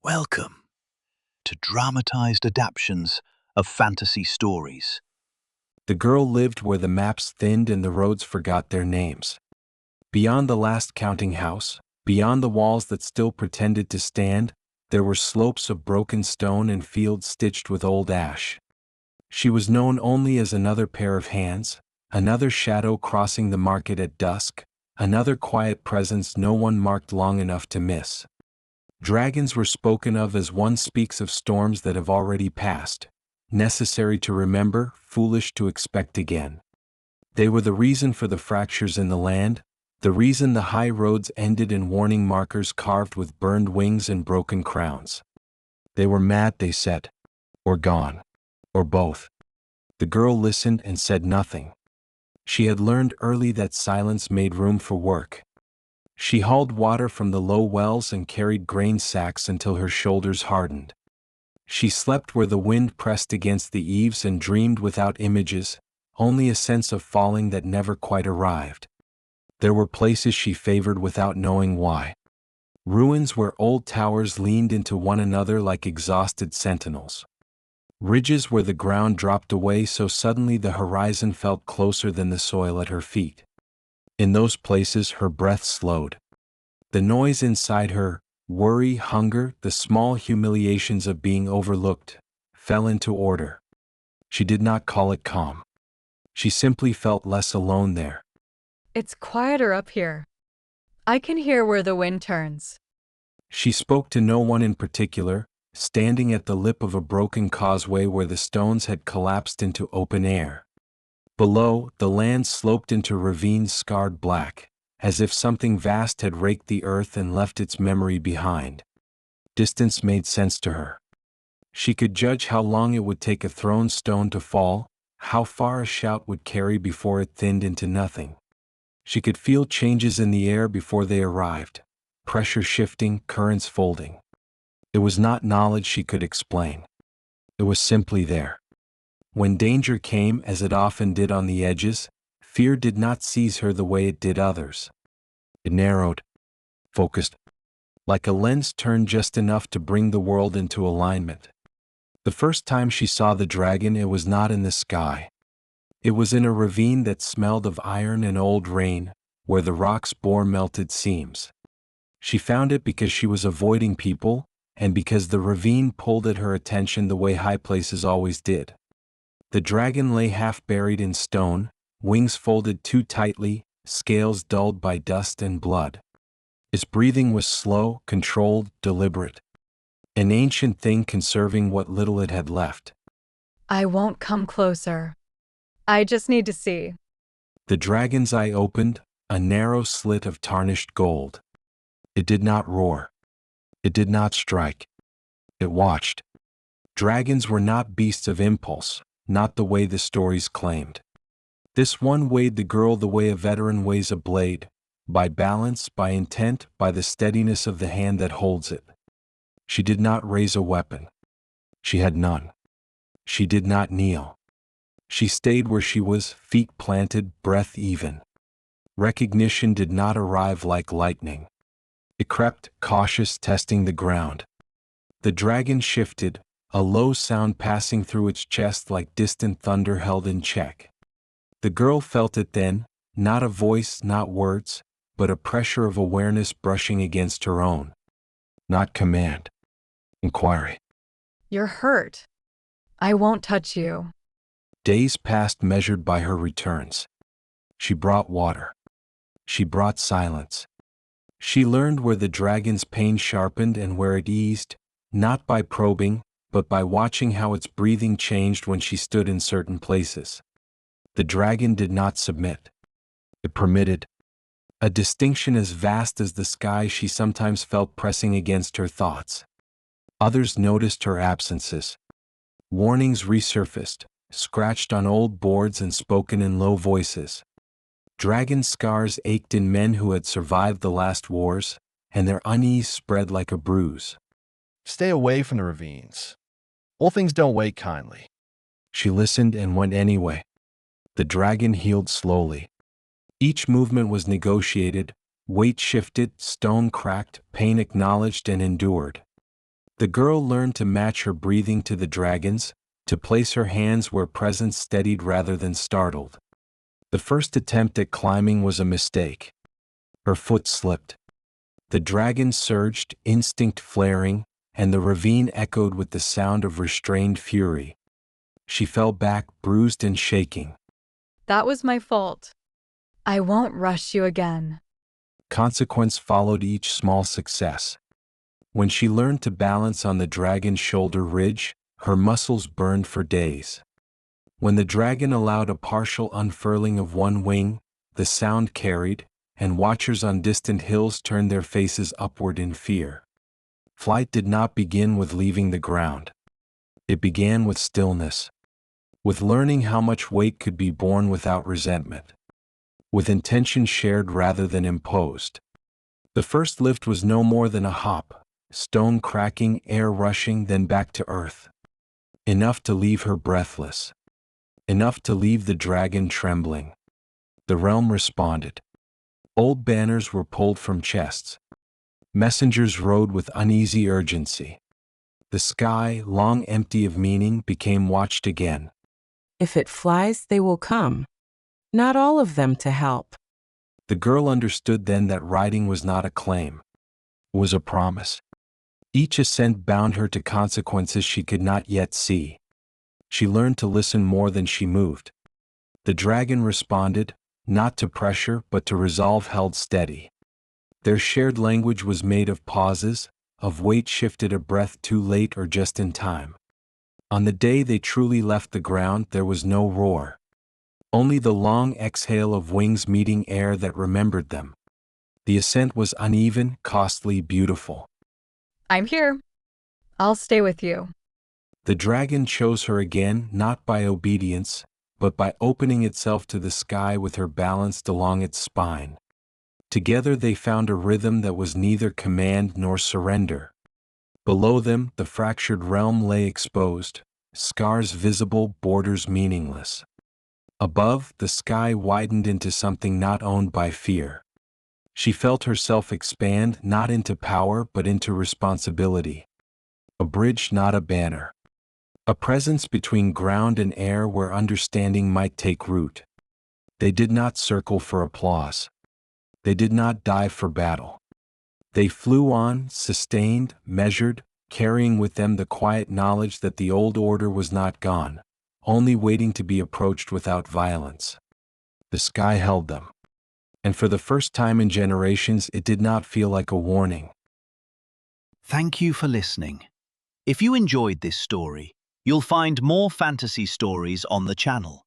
Welcome to dramatized adaptations of fantasy stories. The girl lived where the maps thinned and the roads forgot their names. Beyond the last counting house, beyond the walls that still pretended to stand, there were slopes of broken stone and fields stitched with old ash. She was known only as another pair of hands, another shadow crossing the market at dusk, another quiet presence no one marked long enough to miss. Dragons were spoken of as one speaks of storms that have already passed, necessary to remember, foolish to expect again. They were the reason for the fractures in the land, the reason the high roads ended in warning markers carved with burned wings and broken crowns. They were mad, they said, or gone, or both. The girl listened and said nothing. She had learned early that silence made room for work. She hauled water from the low wells and carried grain sacks until her shoulders hardened. She slept where the wind pressed against the eaves and dreamed without images, only a sense of falling that never quite arrived. There were places she favored without knowing why. Ruins where old towers leaned into one another like exhausted sentinels. Ridges where the ground dropped away so suddenly the horizon felt closer than the soil at her feet. In those places her breath slowed. The noise inside her, worry, hunger, the small humiliations of being overlooked, fell into order. She did not call it calm. She simply felt less alone there. It's quieter up here. I can hear where the wind turns. She spoke to no one in particular, standing at the lip of a broken causeway where the stones had collapsed into open air. Below, the land sloped into ravines scarred black, as if something vast had raked the earth and left its memory behind. Distance made sense to her. She could judge how long it would take a thrown stone to fall, how far a shout would carry before it thinned into nothing. She could feel changes in the air before they arrived, pressure shifting, currents folding. It was not knowledge she could explain. It was simply there. When danger came, as it often did on the edges, fear did not seize her the way it did others. It narrowed, focused, like a lens turned just enough to bring the world into alignment. The first time she saw the dragon, it was not in the sky. It was in a ravine that smelled of iron and old rain, where the rocks bore melted seams. She found it because she was avoiding people, and because the ravine pulled at her attention the way high places always did. The dragon lay half buried in stone, wings folded too tightly, scales dulled by dust and blood. Its breathing was slow, controlled, deliberate. An ancient thing conserving what little it had left. I won't come closer. I just need to see. The dragon's eye opened, a narrow slit of tarnished gold. It did not roar. It did not strike. It watched. Dragons were not beasts of impulse, not the way the stories claimed. This one weighed the girl the way a veteran weighs a blade, by balance, by intent, by the steadiness of the hand that holds it. She did not raise a weapon. She had none. She did not kneel. She stayed where she was, feet planted, breath even. Recognition did not arrive like lightning. It crept, cautious, testing the ground. The dragon shifted, a low sound passing through its chest like distant thunder held in check. The girl felt it then, not a voice, not words, but a pressure of awareness brushing against her own. Not command. Inquiry. You're hurt. I won't touch you. Days passed measured by her returns. She brought water. She brought silence. She learned where the dragon's pain sharpened and where it eased, not by probing, but by watching how its breathing changed when she stood in certain places. The dragon did not submit. It permitted. A distinction as vast as the sky she sometimes felt pressing against her thoughts. Others noticed her absences. Warnings resurfaced, scratched on old boards and spoken in low voices. Dragon scars ached in men who had survived the last wars, and their unease spread like a bruise. Stay away from the ravines. All things don't wait kindly. She listened and went anyway. The dragon healed slowly. Each movement was negotiated, weight shifted, stone cracked, pain acknowledged and endured. The girl learned to match her breathing to the dragon's, to place her hands where presence steadied rather than startled. The first attempt at climbing was a mistake. Her foot slipped. The dragon surged, instinct flaring, and the ravine echoed with the sound of restrained fury. She fell back, bruised and shaking. That was my fault. I won't rush you again. Consequence followed each small success. When she learned to balance on the dragon's shoulder ridge, her muscles burned for days. When the dragon allowed a partial unfurling of one wing, the sound carried, and watchers on distant hills turned their faces upward in fear. Flight did not begin with leaving the ground. It began with stillness, with learning how much weight could be borne without resentment, with intention shared rather than imposed. The first lift was no more than a hop, stone cracking, air rushing, then back to earth. Enough to leave her breathless. Enough to leave the dragon trembling. The realm responded. Old banners were pulled from chests. Messengers rode with uneasy urgency. The sky, long empty of meaning, became watched again. If it flies, they will come. Not all of them to help. The girl understood then that riding was not a claim. It was a promise. Each ascent bound her to consequences she could not yet see. She learned to listen more than she moved. The dragon responded, not to pressure but to resolve held steady. Their shared language was made of pauses, of weight shifted a breath too late or just in time. On the day they truly left the ground, there was no roar. Only the long exhale of wings meeting air that remembered them. The ascent was uneven, costly, beautiful. I'm here. I'll stay with you. The dragon chose her again, not by obedience, but by opening itself to the sky with her balanced along its spine. Together they found a rhythm that was neither command nor surrender. Below them, the fractured realm lay exposed, scars visible, borders meaningless. Above, the sky widened into something not owned by fear. She felt herself expand not into power but into responsibility. A bridge, not a banner. A presence between ground and air where understanding might take root. They did not circle for applause. They did not dive for battle. They flew on, sustained, measured, carrying with them the quiet knowledge that the old order was not gone, only waiting to be approached without violence. The sky held them. And for the first time in generations, it did not feel like a warning. Thank you for listening. If you enjoyed this story, you'll find more fantasy stories on the channel.